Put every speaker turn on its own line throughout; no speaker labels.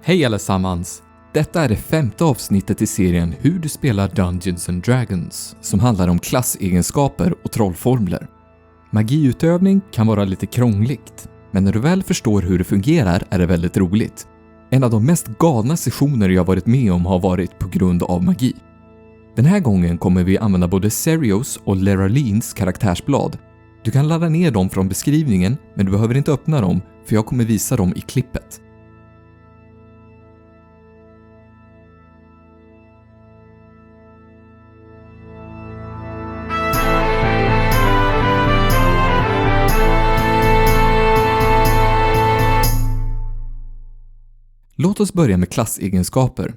Hej allesammans! Detta är det 5:e avsnittet i serien Hur du spelar Dungeons & Dragons som handlar om klassegenskaper och trollformler. Magiutövning kan vara lite krångligt, men när du väl förstår hur det fungerar är det väldigt roligt. En av de mest galna sessioner jag varit med om har varit på grund av magi. Den här gången kommer vi använda både Serios och Leralines karaktärsblad. Du kan ladda ner dem från beskrivningen, men du behöver inte öppna dem för jag kommer visa dem i klippet. Låt oss börja med klassegenskaper.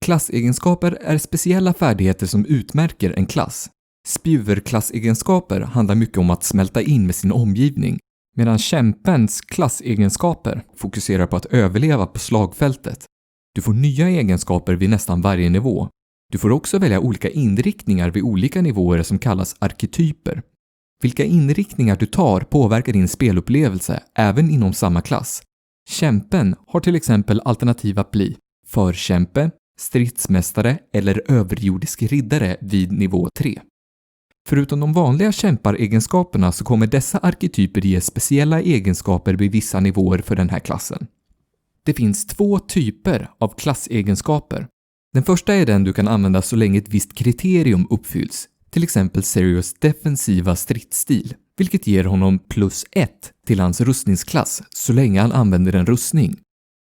Klassegenskaper är speciella färdigheter som utmärker en klass. Spjuverklassegenskaper handlar mycket om att smälta in med sin omgivning, medan kämpens klassegenskaper fokuserar på att överleva på slagfältet. Du får nya egenskaper vid nästan varje nivå. Du får också välja olika inriktningar vid olika nivåer som kallas arketyper. Vilka inriktningar du tar påverkar din spelupplevelse även inom samma klass. Kämpen har till exempel alternativ att bli förkämpe, stridsmästare eller överjordisk riddare vid nivå 3. Förutom de vanliga kämparegenskaperna så kommer dessa arketyper ge speciella egenskaper vid vissa nivåer för den här klassen. Det finns 2 typer av klassegenskaper. Den första är den du kan använda så länge ett visst kriterium uppfylls, till exempel Serios defensiva stridsstil, vilket ger honom +1 till hans rustningsklass så länge han använder en rustning.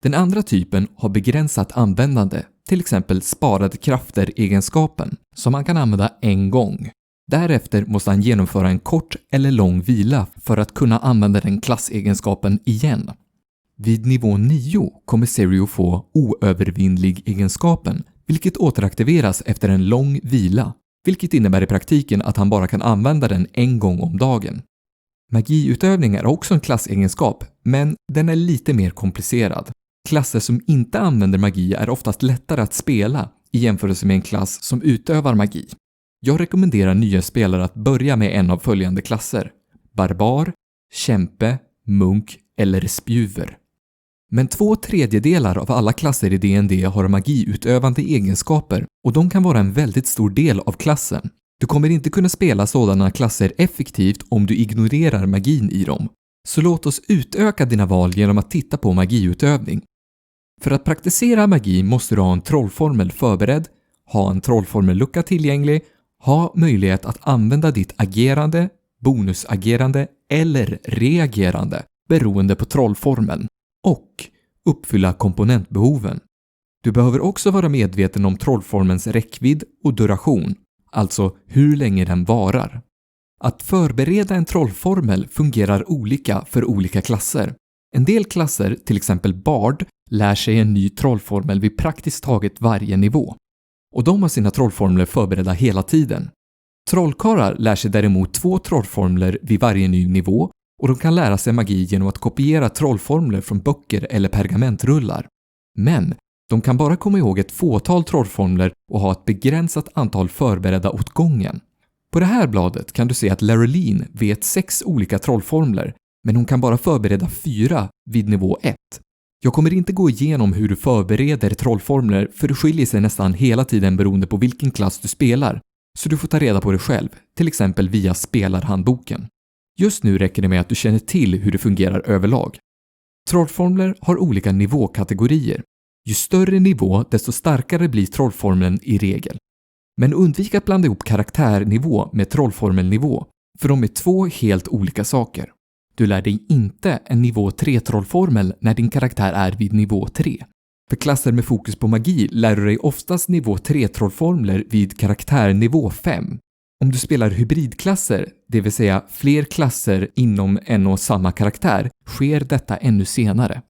Den andra typen har begränsat användande, till exempel sparade krafter-egenskapen, som han kan använda en gång. Därefter måste han genomföra en kort eller lång vila för att kunna använda den klassegenskapen igen. Vid nivå 9 kommer Serio få oövervinnlig egenskapen, vilket återaktiveras efter en lång vila, vilket innebär i praktiken att han bara kan använda den en gång om dagen. Magiutövning är också en klassegenskap, men den är lite mer komplicerad. Klasser som inte använder magi är oftast lättare att spela i jämförelse med en klass som utövar magi. Jag rekommenderar nya spelare att börja med en av följande klasser: barbar, kämpe, munk eller spjuver. Men 2/3 av alla klasser i D&D har magiutövande egenskaper och de kan vara en väldigt stor del av klassen. Du kommer inte kunna spela sådana klasser effektivt om du ignorerar magin i dem. Så låt oss utöka dina val genom att titta på magiutövning. För att praktisera magi måste du ha en trollformel förberedd, ha en trollformellucka tillgänglig, ha möjlighet att använda ditt agerande, bonusagerande eller reagerande beroende på trollformeln och uppfylla komponentbehoven. Du behöver också vara medveten om trollformens räckvidd och duration, alltså hur länge den varar. Att förbereda en trollformel fungerar olika för olika klasser. En del klasser, till exempel Bard, lär sig en ny trollformel vid praktiskt taget varje nivå. Och de har sina trollformler förberedda hela tiden. Trollkarlar lär sig däremot 2 trollformler vid varje ny nivå och de kan lära sig magi genom att kopiera trollformler från böcker eller pergamentrullar. Men de kan bara komma ihåg ett fåtal trollformler och ha ett begränsat antal förberedda åt gången. På det här bladet kan du se att Leraline vet 6 olika trollformler, men hon kan bara förbereda 4 vid nivå 1. Jag kommer inte gå igenom hur du förbereder trollformler för det skiljer sig nästan hela tiden beroende på vilken klass du spelar, så du får ta reda på det själv, till exempel via spelarhandboken. Just nu räcker det med att du känner till hur det fungerar överlag. Trollformler har olika nivåkategorier. Ju större nivå, desto starkare blir trollformeln i regel. Men undvik att blanda ihop karaktärnivå med trollformelnivå, för de är 2 helt olika saker. Du lär dig inte en nivå 3-trollformel när din karaktär är vid nivå 3. För klasser med fokus på magi lär du dig oftast nivå 3-trollformler vid karaktärnivå 5. Om du spelar hybridklasser, det vill säga fler klasser inom en och samma karaktär, sker detta ännu senare.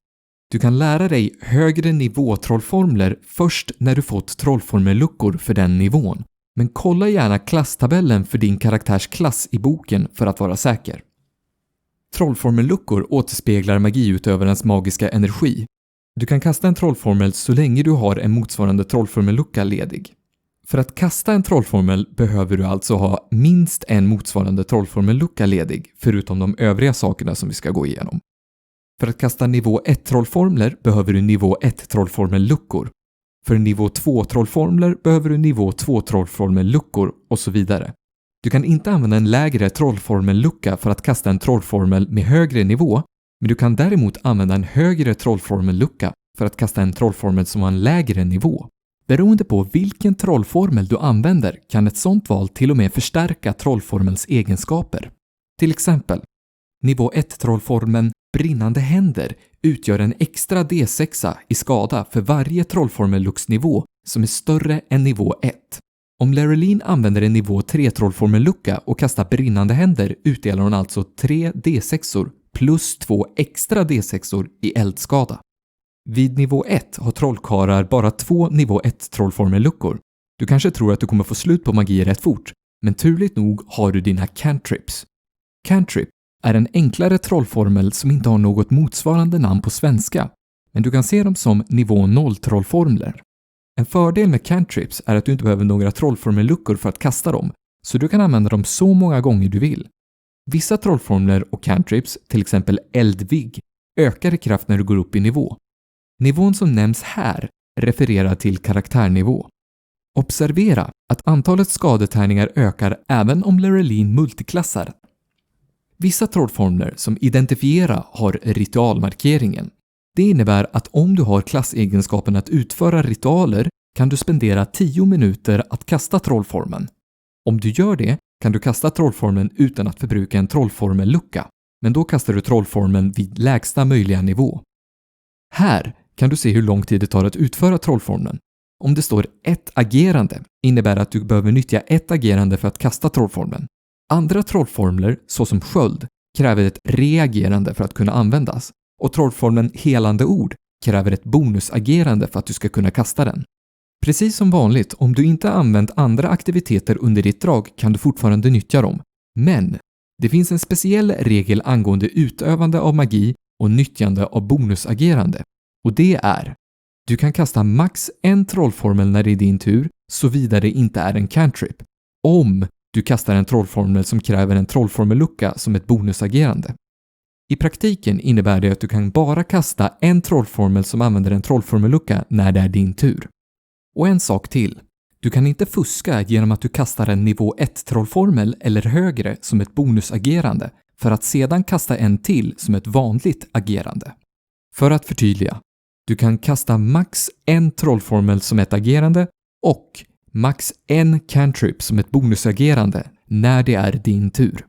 Du kan lära dig högre nivå-trollformler först när du fått trollformelluckor för den nivån. Men kolla gärna klasstabellen för din karaktärs klass i boken för att vara säker. Trollformelluckor återspeglar magiutövarens magiska energi. Du kan kasta en trollformel så länge du har en motsvarande trollformellucka ledig. För att kasta en trollformel behöver du alltså ha minst en motsvarande trollformellucka ledig, förutom de övriga sakerna som vi ska gå igenom. För att kasta nivå 1-trollformler behöver du nivå 1-trollformel-luckor. För nivå 2-trollformler behöver du nivå 2-trollformel-luckor och så vidare. Du kan inte använda en lägre trollformel-lucka för att kasta en trollformel med högre nivå, men du kan däremot använda en högre trollformel-lucka för att kasta en trollformel som har en lägre nivå. Beroende på vilken trollformel du använder kan ett sådant val till och med förstärka trollformelns egenskaper. Till exempel, nivå 1-trollformeln Brinnande händer utgör en extra D6 i skada för varje trollformel-lucksnivå som är större än nivå 1. Om Lerelin använder en nivå 3-trollformel-lucka och kastar brinnande händer utdelar hon alltså 3 D6 plus 2 extra D6 i eldskada. Vid nivå 1 har trollkarlar bara 2 nivå 1-trollformel-luckor. Du kanske tror att du kommer få slut på magi rätt fort, men turligt nog har du dina cantrips. Cantrip är en enklare trollformel som inte har något motsvarande namn på svenska, men du kan se dem som nivå 0-trollformler. En fördel med cantrips är att du inte behöver några trollformel-luckor för att kasta dem, så du kan använda dem så många gånger du vill. Vissa trollformler och cantrips, till exempel eldvigg, ökar i kraft när du går upp i nivå. Nivån som nämns här refererar till karaktärnivå. Observera att antalet skadetärningar ökar även om Lerelin multiklassar. Vissa trollformler som identifiera har ritualmarkeringen. Det innebär att om du har klassegenskapen att utföra ritualer kan du spendera 10 minuter att kasta trollformen. Om du gör det kan du kasta trollformen utan att förbruka en trollformel-lucka, men då kastar du trollformen vid lägsta möjliga nivå. Här kan du se hur lång tid det tar att utföra trollformen. Om det står ett agerande innebär att du behöver nyttja ett agerande för att kasta trollformen. Andra trollformler, såsom sköld, kräver ett reagerande för att kunna användas, och trollformeln helande ord kräver ett bonusagerande för att du ska kunna kasta den. Precis som vanligt, om du inte använt andra aktiviteter under ditt drag kan du fortfarande nyttja dem. Men det finns en speciell regel angående utövande av magi och nyttjande av bonusagerande. Och det är: du kan kasta max en trollformel när det är din tur, såvida det inte är en cantrip. Om du kastar en trollformel som kräver en trollformellucka som ett bonusagerande. I praktiken innebär det att du kan bara kasta en trollformel som använder en trollformellucka när det är din tur. Och en sak till. Du kan inte fuska genom att du kastar en nivå 1-trollformel eller högre som ett bonusagerande för att sedan kasta en till som ett vanligt agerande. För att förtydliga. Du kan kasta max en trollformel som ett agerande och max en cantrip som ett bonusagerande när det är din tur.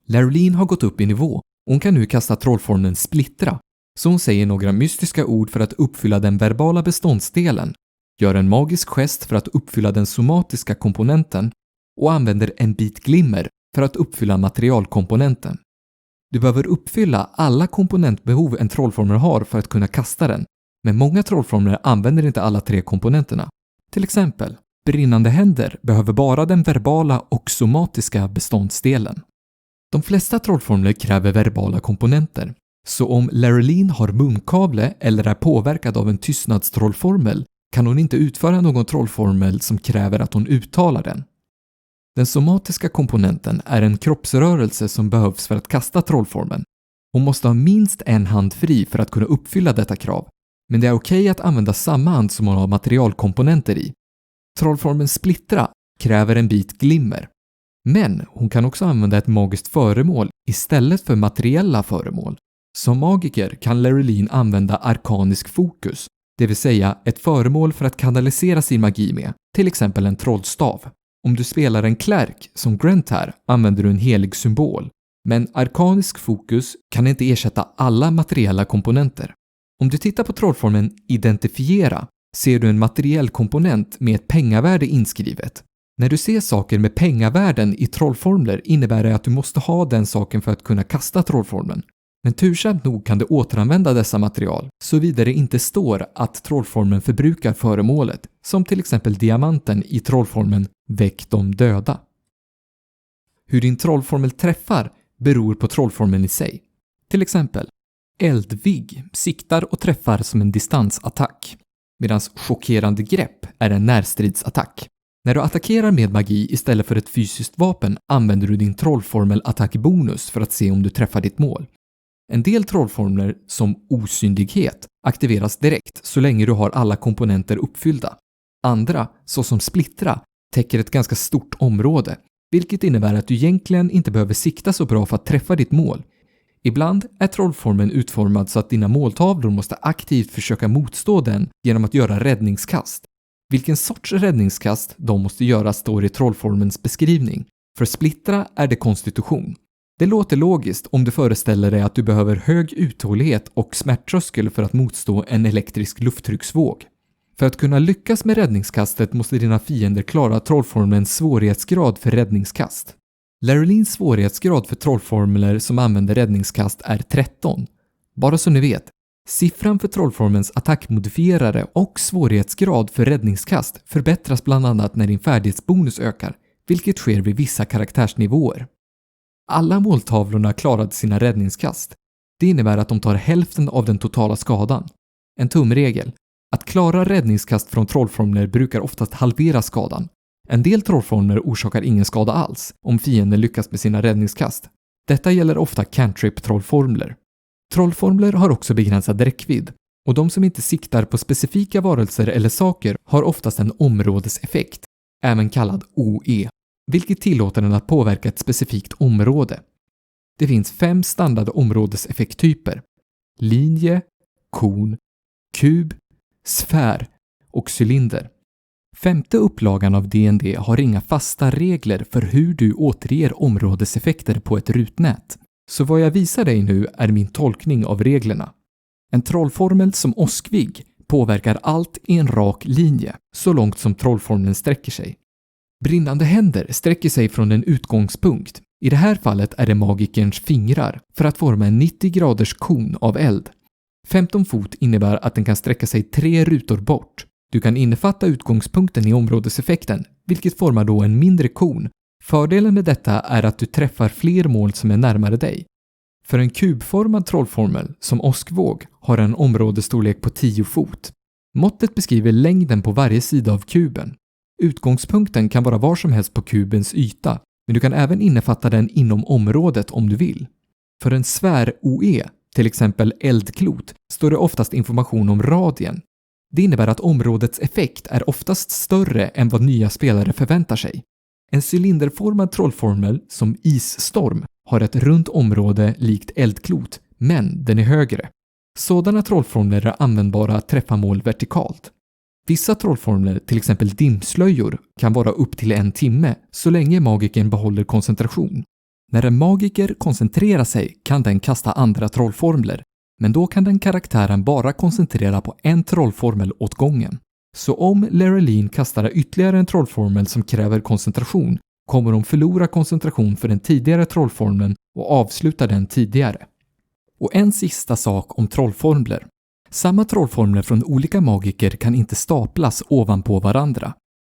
Lerelin har gått upp i nivå och hon kan nu kasta trollformeln splittra, så hon säger några mystiska ord för att uppfylla den verbala beståndsdelen, gör en magisk gest för att uppfylla den somatiska komponenten och använder en bit glimmer för att uppfylla materialkomponenten. Du behöver uppfylla alla komponentbehov en trollformel har för att kunna kasta den, men många trollformler använder inte alla 3 komponenterna. Till exempel, brinnande händer behöver bara den verbala och somatiska beståndsdelen. De flesta trollformler kräver verbala komponenter, så om Lerelin har munkavle eller är påverkad av en tystnadstrollformel kan hon inte utföra någon trollformel som kräver att hon uttalar den. Den somatiska komponenten är en kroppsrörelse som behövs för att kasta trollformeln. Hon måste ha minst en hand fri för att kunna uppfylla detta krav, men det är okej att använda samma hand som hon har materialkomponenter i. Trollformeln splittra kräver en bit glimmer, men hon kan också använda ett magiskt föremål istället för materiella föremål. Som magiker kan Lerelin använda arkanisk fokus, det vill säga ett föremål för att kanalisera sin magi med, till exempel en trollstav. Om du spelar en klärk som Grant här använder du en helig symbol, men arkanisk fokus kan inte ersätta alla materiella komponenter. Om du tittar på trollformen identifiera ser du en materiell komponent med ett pengavärde inskrivet. När du ser saker med pengavärden i trollformler innebär det att du måste ha den saken för att kunna kasta trollformeln. Men tursamt nog kan du återanvända dessa material, såvida det inte står att trollformeln förbrukar föremålet, som till exempel diamanten i trollformeln Väck de döda. Hur din trollformel träffar beror på trollformeln i sig. Till exempel, eldvigg siktar och träffar som en distansattack, medan chockerande grepp är en närstridsattack. När du attackerar med magi istället för ett fysiskt vapen använder du din trollformel attackbonus för att se om du träffar ditt mål. En del trollformler, som osynlighet, aktiveras direkt så länge du har alla komponenter uppfyllda. Andra, såsom splittra, täcker ett ganska stort område, vilket innebär att du egentligen inte behöver sikta så bra för att träffa ditt mål. Ibland är trollformeln utformad så att dina måltavlor måste aktivt försöka motstå den genom att göra räddningskast. Vilken sorts räddningskast de måste göra står i trollformelns beskrivning. För splittra är det konstitution. Det låter logiskt om du föreställer dig att du behöver hög uthållighet och smärttröskel för att motstå en elektrisk lufttrycksvåg. För att kunna lyckas med räddningskastet måste dina fiender klara trollformelns svårighetsgrad för räddningskast. Leralins svårighetsgrad för trollformler som använder räddningskast är 13. Bara så ni vet, siffran för trollformelns attackmodifierare och svårighetsgrad för räddningskast förbättras bland annat när din färdighetsbonus ökar, vilket sker vid vissa karaktärsnivåer. Alla måltavlorna klarade sina räddningskast. Det innebär att de tar hälften av den totala skadan. En tumregel. Att klara räddningskast från trollformler brukar oftast halvera skadan. En del trollformler orsakar ingen skada alls om fienden lyckas med sina räddningskast. Detta gäller ofta cantrip-trollformler. Trollformler har också begränsad räckvidd och de som inte siktar på specifika varelser eller saker har oftast en områdeseffekt, även kallad OE, vilket tillåter den att påverka ett specifikt område. Det finns 5 standard områdeseffekttyper: linje, kon, kub, sfär och cylinder. 5:e upplagan av D&D har inga fasta regler för hur du återger områdeseffekter på ett rutnät. Så vad jag visar dig nu är min tolkning av reglerna. En trollformel som åskvigg påverkar allt i en rak linje, så långt som trollformeln sträcker sig. Brinnande händer sträcker sig från en utgångspunkt. I det här fallet är det magikerns fingrar för att forma en 90 graders kon av eld. 15 fot innebär att den kan sträcka sig 3 rutor bort. Du kan innefatta utgångspunkten i områdeseffekten, vilket formar då en mindre kon. Fördelen med detta är att du träffar fler mål som är närmare dig. För en kubformad trollformel, som åskvåg, har en områdesstorlek på 10 fot. Måttet beskriver längden på varje sida av kuben. Utgångspunkten kan vara var som helst på kubens yta, men du kan även innefatta den inom området om du vill. För en sfär-OE, till exempel eldklot, står det oftast information om radien. Det innebär att områdets effekt är oftast större än vad nya spelare förväntar sig. En cylinderformad trollformel som isstorm har ett runt område likt eldklot, men den är högre. Sådana trollformler är användbara att träffa mål vertikalt. Vissa trollformler, till exempel dimslöjor, kan vara upp till 1 timme så länge magikern behåller koncentration. När en magiker koncentrerar sig kan den kasta andra trollformler, men då kan den karaktären bara koncentrera på en trollformel åt gången. Så om Leralin kastar ytterligare en trollformel som kräver koncentration kommer de förlora koncentration för den tidigare trollformeln och avsluta den tidigare. Och en sista sak om trollformler. Samma trollformler från olika magiker kan inte staplas ovanpå varandra.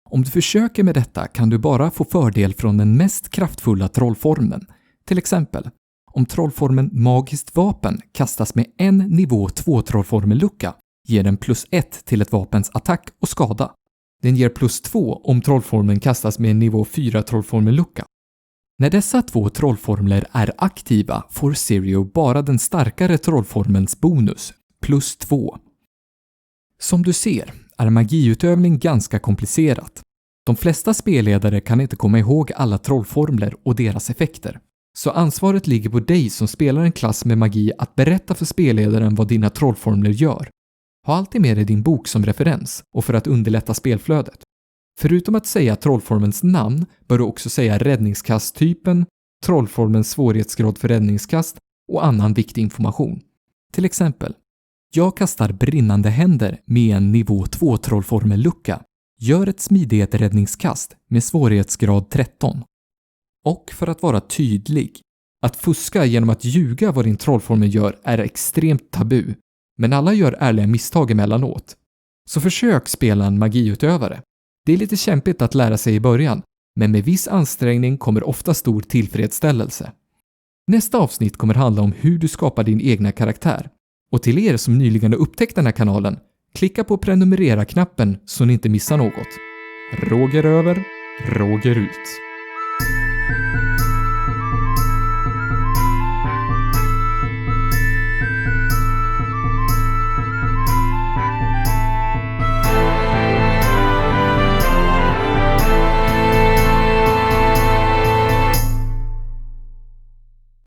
Om du försöker med detta kan du bara få fördel från den mest kraftfulla trollformen. Till exempel, om trollformen magiskt vapen kastas med en nivå 2 trollformellucka ger den +1 till ett vapens attack och skada. Den ger +2 om trollformeln kastas med en nivå 4 trollformellucka. När dessa 2 trollformler är aktiva får Sirio bara den starkare trollformelns bonus, +2. Som du ser är magiutövning ganska komplicerat. De flesta spelledare kan inte komma ihåg alla trollformler och deras effekter. Så ansvaret ligger på dig som spelar en klass med magi att berätta för spelledaren vad dina trollformler gör. Ha alltid med dig din bok som referens och för att underlätta spelflödet. Förutom att säga trollformens namn bör du också säga räddningskasttypen, trollformens svårighetsgrad för räddningskast och annan viktig information. Till exempel, jag kastar brinnande händer med en nivå 2 trollformellucka. Gör ett smidighetsräddningskast med svårighetsgrad 13. Och för att vara tydlig, att fuska genom att ljuga vad din trollformel gör är extremt tabu. Men alla gör ärliga misstag emellanåt. Så försök spela en magiutövare. Det är lite kämpigt att lära sig i början, men med viss ansträngning kommer ofta stor tillfredsställelse. Nästa avsnitt kommer handla om hur du skapar din egna karaktär. Och till er som nyligen har upptäckt den här kanalen, klicka på prenumerera-knappen så ni inte missar något. Roger över, Roger ut.